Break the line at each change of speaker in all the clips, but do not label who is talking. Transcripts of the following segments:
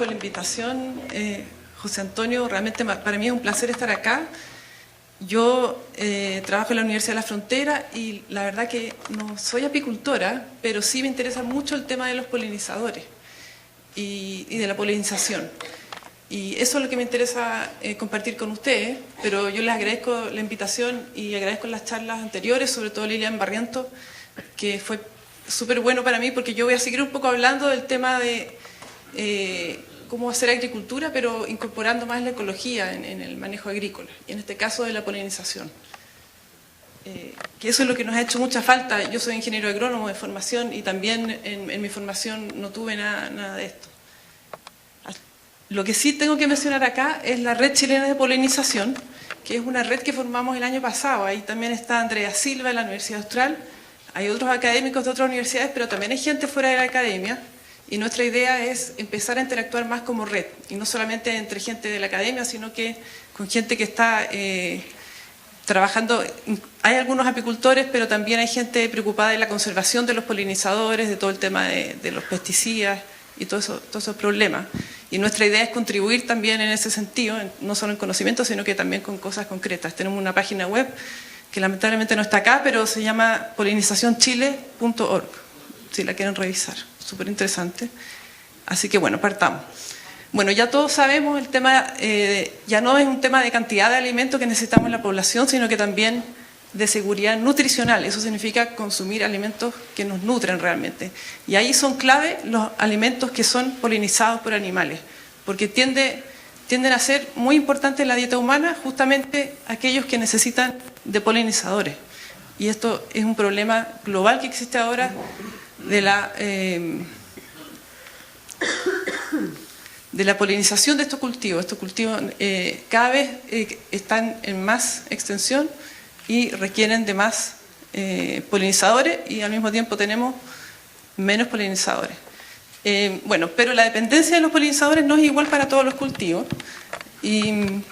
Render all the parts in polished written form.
por la invitación, José Antonio. Realmente para mí es un placer estar acá. Yo trabajo en la Universidad de la Frontera y la verdad que no soy apicultora, pero sí me interesa mucho el tema de los polinizadores y de la polinización. Y eso es lo que me interesa compartir con ustedes, pero yo les agradezco la invitación y agradezco las charlas anteriores, sobre todo Lilian Barrientos, que fue súper bueno para mí, porque yo voy a seguir un poco hablando del tema de cómo hacer agricultura, pero incorporando más la ecología en el manejo agrícola, y en este caso de la polinización. Que eso es lo que nos ha hecho mucha falta. Yo soy ingeniero agrónomo de formación y también en mi formación no tuve nada de esto. Lo que sí tengo que mencionar acá es la Red Chilena de Polinización, que es una red que formamos el año pasado. Ahí también está Andrea Silva de la Universidad Austral, hay otros académicos de otras universidades, pero también hay gente fuera de la academia, y nuestra idea es empezar a interactuar más como red, y no solamente entre gente de la academia, sino que con gente que está trabajando. Hay algunos apicultores, pero también hay gente preocupada de la conservación de los polinizadores, de todo el tema de los pesticidas y todos esos problemas. Y nuestra idea es contribuir también en ese sentido, no solo en conocimiento, sino que también con cosas concretas. Tenemos una página web que lamentablemente no está acá, pero se llama polinizacionchile.org, si la quieren revisar. Súper interesante. Así que bueno, partamos. Bueno, ya todos sabemos, el tema ya no es un tema de cantidad de alimentos que necesitamos en la población, sino que también de seguridad nutricional. Eso significa consumir alimentos que nos nutren realmente. Y ahí son clave los alimentos que son polinizados por animales, porque tienden a ser muy importantes en la dieta humana justamente aquellos que necesitan de polinizadores. Y esto es un problema global que existe ahora de la polinización de estos cultivos. Estos cultivos cada vez están en más extensión y requieren de más polinizadores, y al mismo tiempo tenemos menos polinizadores. Bueno, pero la dependencia de los polinizadores no es igual para todos los cultivos. Y voy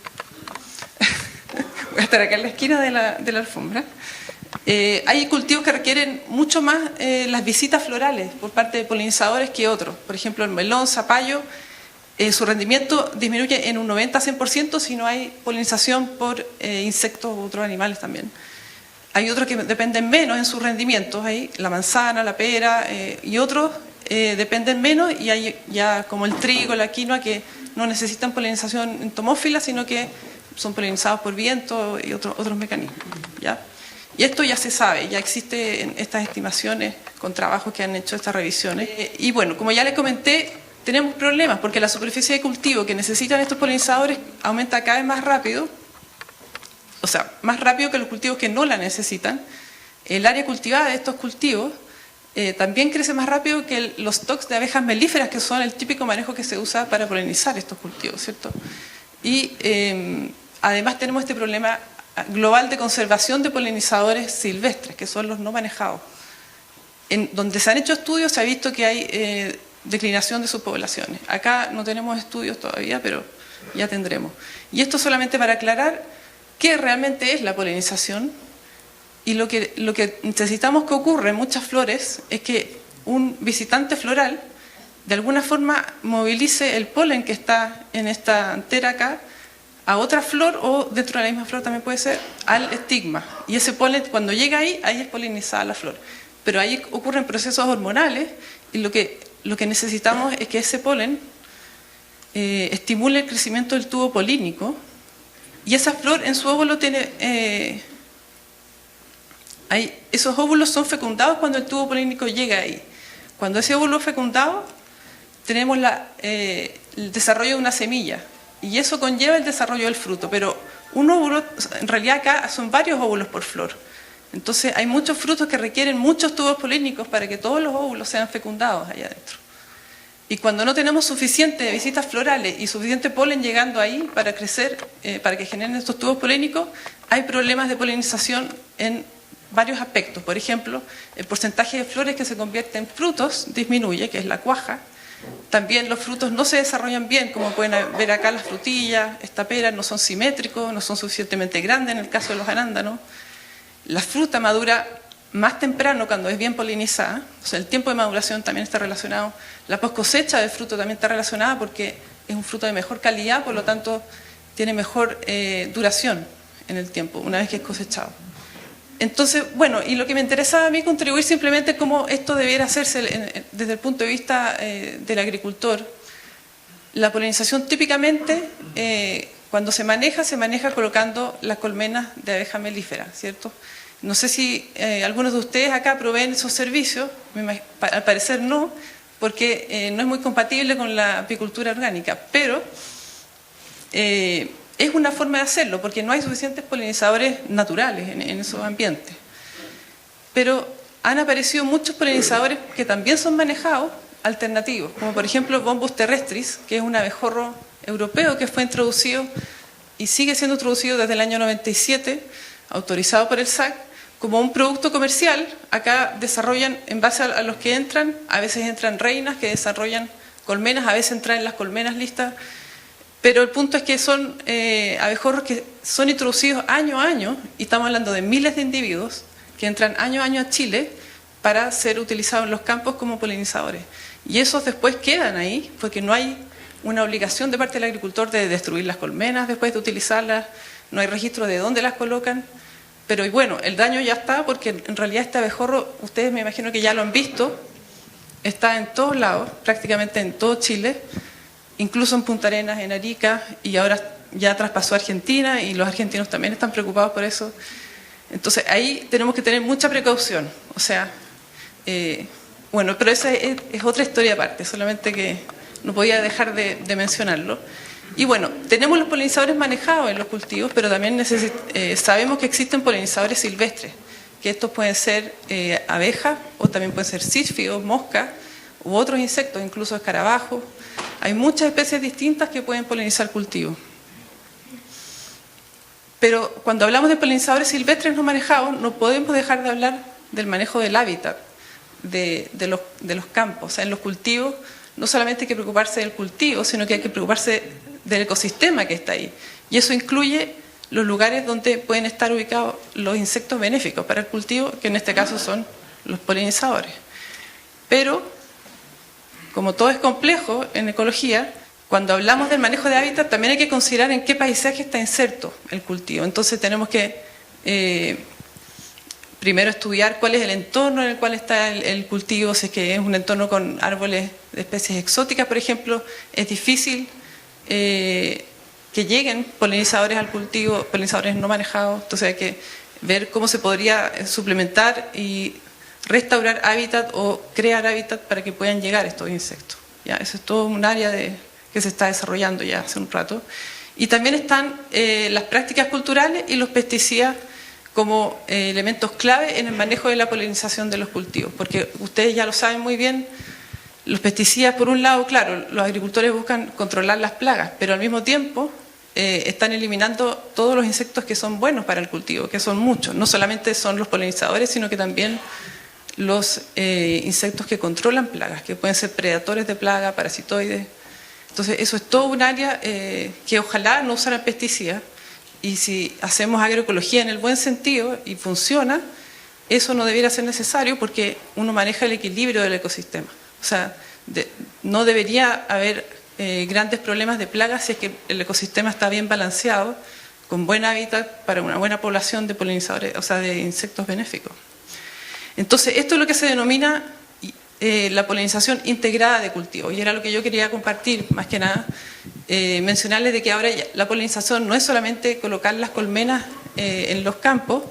a estar acá en la esquina de la alfombra. Hay cultivos que requieren mucho más las visitas florales por parte de polinizadores que otros. Por ejemplo, el melón, zapallo, su rendimiento disminuye en un 90-100% si no hay polinización por insectos u otros animales también. Hay otros que dependen menos en sus rendimientos, hay la manzana, la pera, y otros dependen menos, y hay ya como el trigo, la quinoa, que no necesitan polinización entomófila, sino que son polinizados por viento y otros mecanismos, ¿ya? Y esto ya se sabe, ya existen estas estimaciones con trabajos que han hecho estas revisiones. Y bueno, como ya les comenté, tenemos problemas porque la superficie de cultivo que necesitan estos polinizadores aumenta cada vez más rápido, o sea, más rápido que los cultivos que no la necesitan. El área cultivada de estos cultivos también crece más rápido que los stocks de abejas melíferas, que son el típico manejo que se usa para polinizar estos cultivos, ¿cierto? Y además tenemos este problema global de conservación de polinizadores silvestres, que son los no manejados. En donde se han hecho estudios se ha visto que hay declinación de sus poblaciones. Acá no tenemos estudios todavía, pero ya tendremos. Y esto solamente para aclarar qué realmente es la polinización. Y lo que necesitamos que ocurra en muchas flores es que un visitante floral de alguna forma movilice el polen que está en esta antera acá a otra flor, o dentro de la misma flor también puede ser, al estigma. Y ese polen, cuando llega ahí es polinizada la flor. Pero ahí ocurren procesos hormonales, y lo que necesitamos es que ese polen estimule el crecimiento del tubo polínico, y esa flor en su óvulo tiene... esos óvulos son fecundados cuando el tubo polínico llega ahí. Cuando ese óvulo es fecundado, tenemos el desarrollo de una semilla, y eso conlleva el desarrollo del fruto. Pero un óvulo, en realidad acá son varios óvulos por flor. Entonces hay muchos frutos que requieren muchos tubos polínicos para que todos los óvulos sean fecundados allá adentro. Y cuando no tenemos suficiente visitas florales y suficiente polen llegando ahí para crecer, para que generen estos tubos polínicos, hay problemas de polinización en varios aspectos. Por ejemplo, el porcentaje de flores que se convierten en frutos disminuye, que es la cuaja. También los frutos no se desarrollan bien, como pueden ver acá las frutillas, esta pera, no son simétricos, no son suficientemente grandes en el caso de los arándanos. La fruta madura más temprano, cuando es bien polinizada, o sea, el tiempo de maduración también está relacionado, la post cosecha del fruto también está relacionada porque es un fruto de mejor calidad, por lo tanto tiene mejor duración en el tiempo, una vez que es cosechado. Entonces, bueno, y lo que me interesaba a mí contribuir simplemente cómo esto debiera hacerse desde el punto de vista del agricultor. La polinización típicamente, cuando se maneja colocando las colmenas de abeja melífera, ¿cierto? No sé si algunos de ustedes acá proveen esos servicios, al parecer no, porque no es muy compatible con la apicultura orgánica, pero es una forma de hacerlo, porque no hay suficientes polinizadores naturales en esos ambientes. Pero han aparecido muchos polinizadores que también son manejados, alternativos, como por ejemplo Bombus terrestris, que es un abejorro europeo que fue introducido y sigue siendo introducido desde el año 97, autorizado por el SAC, como un producto comercial. Acá desarrollan, en base a los que entran, a veces entran reinas que desarrollan colmenas, a veces entran las colmenas listas, pero el punto es que son abejorros que son introducidos año a año, y estamos hablando de miles de individuos que entran año a año a Chile para ser utilizados en los campos como polinizadores. Y esos después quedan ahí, porque no hay una obligación de parte del agricultor de destruir las colmenas después de utilizarlas, no hay registro de dónde las colocan, pero bueno, el daño ya está, porque en realidad este abejorro, ustedes me imagino que ya lo han visto, está en todos lados, prácticamente en todo Chile, incluso en Punta Arenas, en Arica, y ahora ya traspasó a Argentina, y los argentinos también están preocupados por eso. Entonces ahí tenemos que tener mucha precaución, o sea, bueno, pero esa es otra historia aparte, solamente que no podía dejar de mencionarlo. Y bueno, tenemos los polinizadores manejados en los cultivos, pero también sabemos que existen polinizadores silvestres, que estos pueden ser abejas, o también pueden ser sísfidos, moscas, u otros insectos, incluso escarabajos. Hay muchas especies distintas que pueden polinizar cultivos. Pero cuando hablamos de polinizadores silvestres no manejados, no podemos dejar de hablar del manejo del hábitat, de los campos. O sea, en los cultivos no solamente hay que preocuparse del cultivo, sino que hay que preocuparse del ecosistema que está ahí. Y eso incluye los lugares donde pueden estar ubicados los insectos benéficos para el cultivo, que en este caso son los polinizadores. Pero, como todo es complejo en ecología, cuando hablamos del manejo de hábitat también hay que considerar en qué paisaje está inserto el cultivo. Entonces tenemos que primero estudiar cuál es el entorno en el cual está el cultivo. Si es que es un entorno con árboles de especies exóticas, por ejemplo, es difícil que lleguen polinizadores al cultivo, polinizadores no manejados. Entonces hay que ver cómo se podría suplementar y restaurar hábitat o crear hábitat para que puedan llegar estos insectos. ¿Ya? Eso es todo un área que se está desarrollando ya hace un rato. Y también están las prácticas culturales y los pesticidas como elementos clave en el manejo de la polinización de los cultivos, porque ustedes ya lo saben muy bien, los pesticidas, por un lado, claro, los agricultores buscan controlar las plagas, pero al mismo tiempo están eliminando todos los insectos que son buenos para el cultivo, que son muchos. No solamente son los polinizadores, sino que también los insectos que controlan plagas, que pueden ser predadores de plagas, parasitoides. Entonces, eso es todo un área que ojalá no usaran pesticidas, y si hacemos agroecología en el buen sentido y funciona, eso no debiera ser necesario porque uno maneja el equilibrio del ecosistema. O sea, no debería haber grandes problemas de plagas si es que el ecosistema está bien balanceado, con buen hábitat para una buena población de polinizadores, o sea, de insectos benéficos. Entonces, esto es lo que se denomina la polinización integrada de cultivo, y era lo que yo quería compartir, más que nada, mencionarles de que ahora la polinización no es solamente colocar las colmenas en los campos,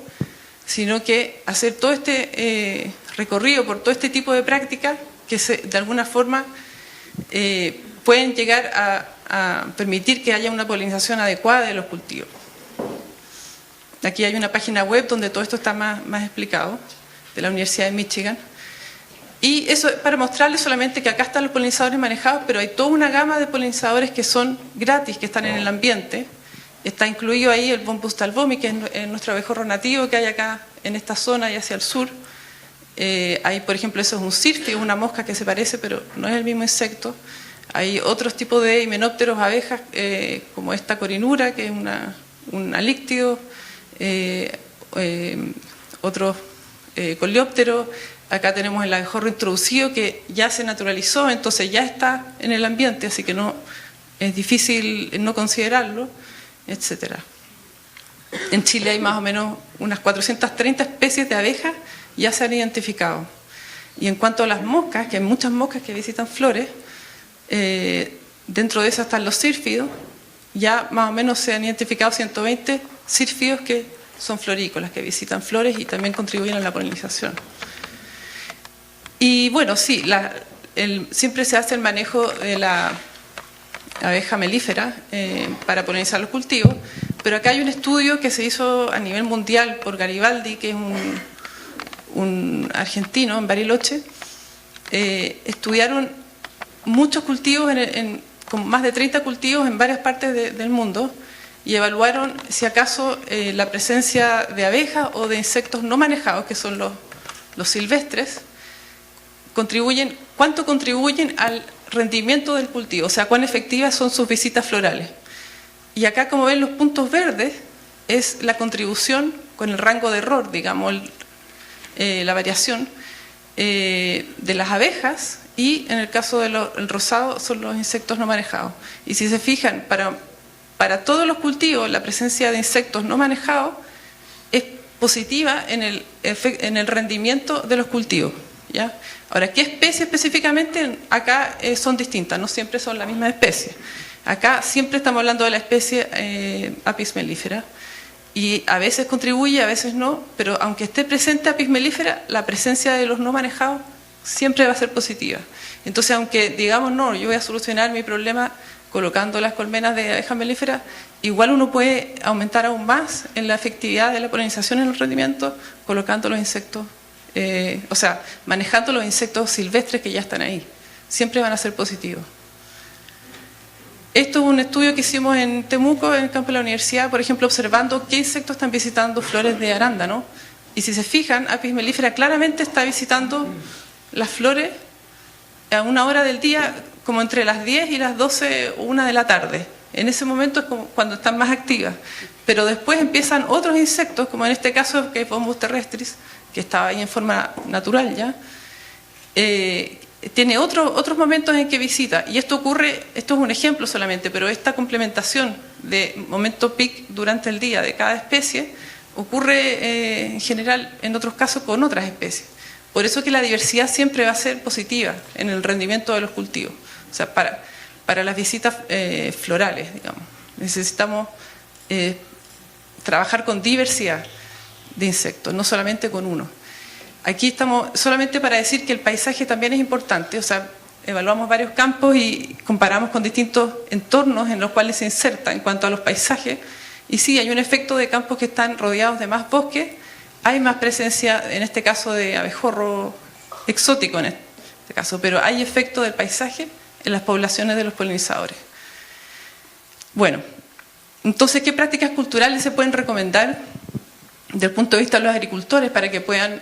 sino que hacer todo este recorrido por todo este tipo de prácticas que de alguna forma pueden llegar a permitir que haya una polinización adecuada de los cultivos. Aquí hay una página web donde todo esto está más explicado, de la Universidad de Michigan. Y eso para mostrarles solamente que acá están los polinizadores manejados, pero hay toda una gama de polinizadores que son gratis, que están en el ambiente. Está incluido ahí el Bombus talbomi, que es nuestro abejorro nativo que hay acá en esta zona y hacia el sur. Hay, por ejemplo, eso es un sirfi, una mosca que se parece, pero no es el mismo insecto. Hay otros tipos de himenópteros, abejas, como esta corinura, que es un alíctido, otros coleóptero, acá tenemos el abejorro introducido que ya se naturalizó, entonces ya está en el ambiente, así que no es difícil no considerarlo, etc. En Chile hay más o menos unas 430 especies de abejas ya se han identificado. Y en cuanto a las moscas, que hay muchas moscas que visitan flores, dentro de esas están los sírfidos, ya más o menos se han identificado 120 sírfidos que son florícolas, que visitan flores y también contribuyen a la polinización. Y bueno, sí, siempre se hace el manejo de la abeja melífera para polinizar los cultivos, pero acá hay un estudio que se hizo a nivel mundial por Garibaldi, que es un argentino en Bariloche. Estudiaron muchos cultivos, con más de 30 cultivos en varias partes del mundo, y evaluaron si acaso la presencia de abejas o de insectos no manejados, que son los silvestres, cuánto contribuyen al rendimiento del cultivo, o sea, cuán efectivas son sus visitas florales. Y acá, como ven, los puntos verdes es la contribución con el rango de error, digamos, la variación de las abejas, y en el caso del rosado son los insectos no manejados. Y si se fijan, para todos los cultivos la presencia de insectos no manejados es positiva en el rendimiento de los cultivos, ¿ya? Ahora, ¿qué especie específicamente? Acá son distintas, no siempre son la misma especie. Acá siempre estamos hablando de la especie Apis mellifera, y a veces contribuye, a veces no, pero aunque esté presente Apis mellifera, la presencia de los no manejados siempre va a ser positiva. Entonces, aunque digamos, no, yo voy a solucionar mi problema colocando las colmenas de abejas melíferas, igual uno puede aumentar aún más en la efectividad de la polinización en los rendimientos colocando los insectos, o sea, manejando los insectos silvestres que ya están ahí. Siempre van a ser positivos. Esto es un estudio que hicimos en Temuco, en el campo de la universidad, por ejemplo, observando qué insectos están visitando flores de arándano. Y si se fijan, Apis mellifera claramente está visitando las flores a una hora del día, como entre las 10 y las 12 o 1 de la tarde. En ese momento es como cuando están más activas. Pero después empiezan otros insectos, como en este caso que es Bombus terrestris, que estaba ahí en forma natural ya. Tiene otros momentos en que visita, y esto ocurre, esto es un ejemplo solamente, pero esta complementación de momento peak durante el día de cada especie ocurre en general en otros casos con otras especies. Por eso que la diversidad siempre va a ser positiva en el rendimiento de los cultivos, o sea, para las visitas florales, digamos. Necesitamos trabajar con diversidad de insectos, no solamente con uno. Aquí estamos solamente para decir que el paisaje también es importante, o sea, evaluamos varios campos y comparamos con distintos entornos en los cuales se inserta en cuanto a los paisajes, y sí, hay un efecto de campos que están rodeados de más bosque, hay más presencia, en este caso, de abejorro exótico en este caso, pero hay efecto del paisaje en las poblaciones de los polinizadores. Bueno, entonces, ¿qué prácticas culturales se pueden recomendar desde el punto de vista de los agricultores para que puedan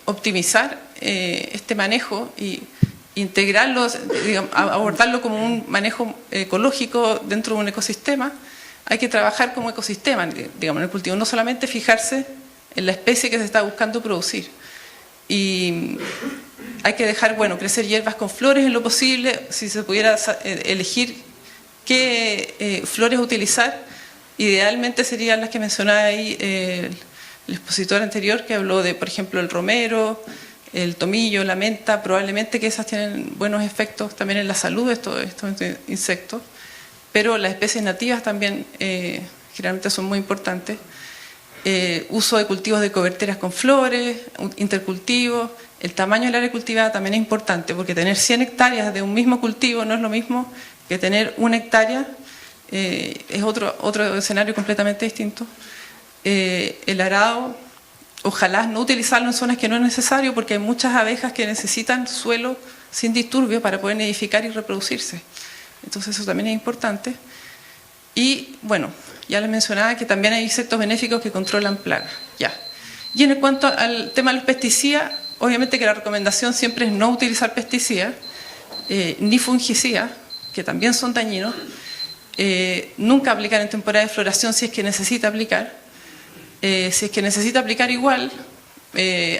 optimizar este manejo y integrarlo, digamos, abordarlo como un manejo ecológico dentro de un ecosistema? Hay que trabajar como ecosistema, digamos, en el cultivo, no solamente fijarse en la especie que se está buscando producir. Y hay que dejar, bueno, crecer hierbas con flores en lo posible. Si se pudiera elegir qué flores utilizar, idealmente serían las que mencionaba ahí el expositor anterior, que habló de, por ejemplo, el romero, el tomillo, la menta. Probablemente que esas tienen buenos efectos también en la salud de estos insectos, pero las especies nativas también generalmente son muy importantes. Uso de cultivos de coberteras con flores, intercultivos. El tamaño del área cultivada también es importante, porque tener 100 hectáreas de un mismo cultivo no es lo mismo que tener 1 hectárea. Es otro escenario completamente distinto. El arado, ojalá no utilizarlo en zonas que no es necesario, porque hay muchas abejas que necesitan suelo sin disturbio para poder nidificar y reproducirse. Entonces eso también es importante. Y bueno, ya les mencionaba que también hay insectos benéficos que controlan plagas. Ya. Y en cuanto al tema de los pesticidas, obviamente que la recomendación siempre es no utilizar pesticidas, ni fungicidas, que también son dañinos. Nunca aplicar en temporada de floración si es que necesita aplicar. Si es que necesita aplicar igual,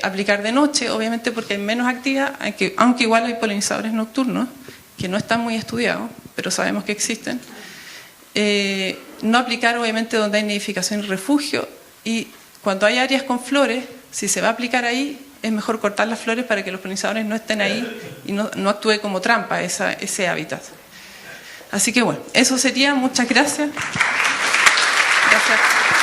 aplicar de noche, obviamente porque hay menos actividad, aunque igual hay polinizadores nocturnos, que no están muy estudiados, pero sabemos que existen. No aplicar obviamente donde hay nidificación y refugio, y cuando hay áreas con flores, si se va a aplicar ahí, es mejor cortar las flores para que los polinizadores no estén ahí y no actúe como trampa ese hábitat. Así que bueno, eso sería. Muchas gracias. Gracias.